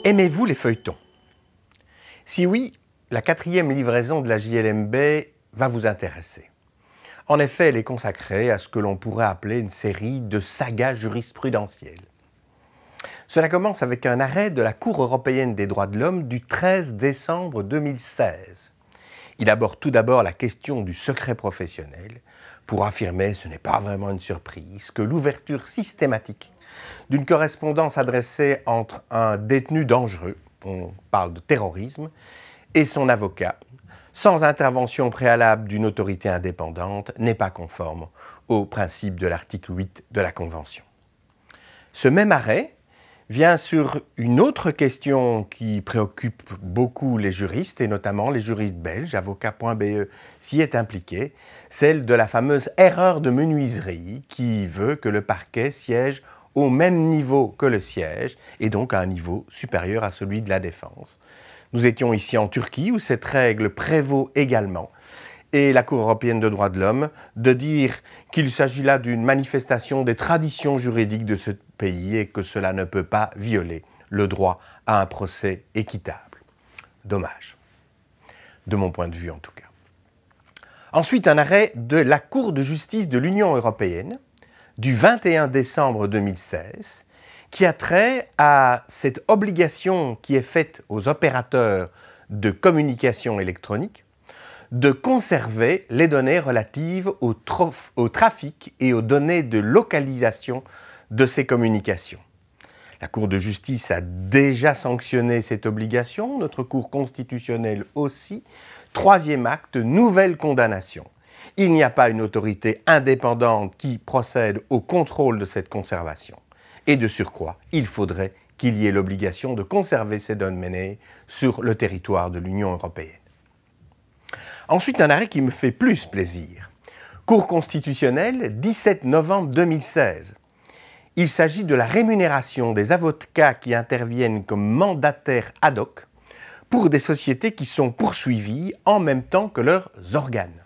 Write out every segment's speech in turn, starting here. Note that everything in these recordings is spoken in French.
Aimez-vous les feuilletons? Si oui, la 4e livraison de la JLMB va vous intéresser. En effet, elle est consacrée à ce que l'on pourrait appeler une série de sagas jurisprudentielles. Cela commence avec un arrêt de la Cour européenne des droits de l'homme du 13 décembre 2016. Il aborde tout d'abord la question du secret professionnel pour affirmer, ce n'est pas vraiment une surprise, que l'ouverture systématique d'une correspondance adressée entre un détenu dangereux, on parle de terrorisme, et son avocat, sans intervention préalable d'une autorité indépendante, n'est pas conforme au principe de l'article 8 de la Convention. Ce même arrêt vient sur une autre question qui préoccupe beaucoup les juristes, et notamment les juristes belges, avocat.be s'y est impliqué, celle de la fameuse erreur de menuiserie qui veut que le parquet siège au même niveau que le siège, et donc à un niveau supérieur à celui de la défense. Nous étions ici en Turquie, où cette règle prévaut également, et la Cour européenne des droits de l'homme de dire qu'il s'agit là d'une manifestation des traditions juridiques de ce pays et que cela ne peut pas violer le droit à un procès équitable. Dommage, de mon point de vue en tout cas. Ensuite, un arrêt de la Cour de justice de l'Union européenne, du 21 décembre 2016, qui a trait à cette obligation qui est faite aux opérateurs de communication électronique de conserver les données relatives au trafic et aux données de localisation de ces communications. La Cour de justice a déjà sanctionné cette obligation, notre Cour constitutionnelle aussi. 3e acte, nouvelle condamnation. Il n'y a pas une autorité indépendante qui procède au contrôle de cette conservation. Et de surcroît, il faudrait qu'il y ait l'obligation de conserver ces données sur le territoire de l'Union européenne. Ensuite, un arrêt qui me fait plus plaisir. Cour constitutionnelle, 17 novembre 2016. Il s'agit de la rémunération des avocats qui interviennent comme mandataires ad hoc pour des sociétés qui sont poursuivies en même temps que leurs organes.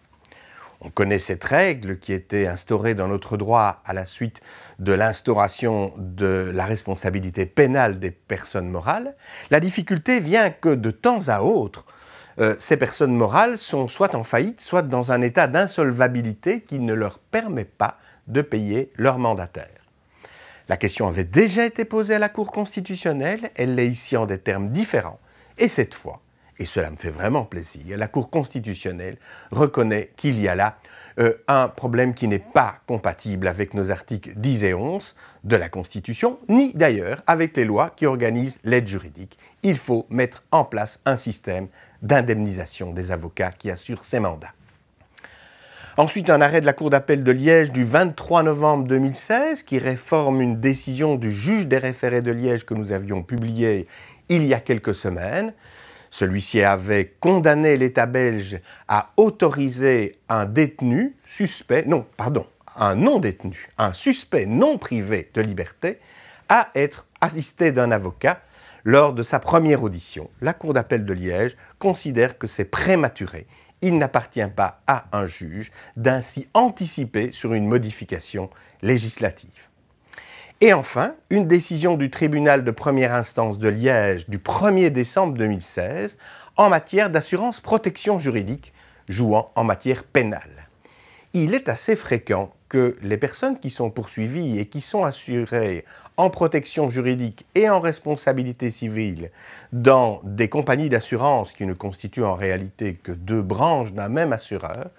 On connaît cette règle qui était instaurée dans notre droit à la suite de l'instauration de la responsabilité pénale des personnes morales. La difficulté vient que de temps à autre, ces personnes morales sont soit en faillite, soit dans un état d'insolvabilité qui ne leur permet pas de payer leurs mandataires. La question avait déjà été posée à la Cour constitutionnelle, elle l'est ici en des termes différents, et cette fois, et cela me fait vraiment plaisir, la Cour constitutionnelle reconnaît qu'il y a là un problème qui n'est pas compatible avec nos articles 10 et 11 de la Constitution, ni d'ailleurs avec les lois qui organisent l'aide juridique. Il faut mettre en place un système d'indemnisation des avocats qui assurent ces mandats. Ensuite, un arrêt de la Cour d'appel de Liège du 23 novembre 2016 qui réforme une décision du juge des référés de Liège que nous avions publiée il y a quelques semaines. Celui-ci avait condamné l'État belge à autoriser un détenu suspect, un non-détenu, un suspect non privé de liberté à être assisté d'un avocat lors de sa première audition. La Cour d'appel de Liège considère que c'est prématuré. Il n'appartient pas à un juge d'ainsi anticiper sur une modification législative. Et enfin, une décision du tribunal de première instance de Liège du 1er décembre 2016 en matière d'assurance protection juridique jouant en matière pénale. Il est assez fréquent que les personnes qui sont poursuivies et qui sont assurées en protection juridique et en responsabilité civile dans des compagnies d'assurance qui ne constituent en réalité que 2 branches d'un même assureur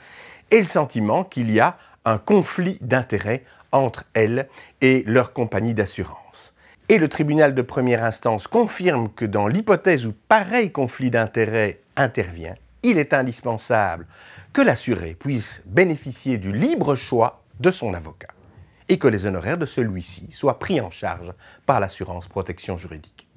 aient le sentiment qu'il y a un conflit d'intérêts entre elles et leur compagnie d'assurance. Et le tribunal de première instance confirme que dans l'hypothèse où pareil conflit d'intérêts intervient, il est indispensable que l'assuré puisse bénéficier du libre choix de son avocat et que les honoraires de celui-ci soient pris en charge par l'assurance protection juridique.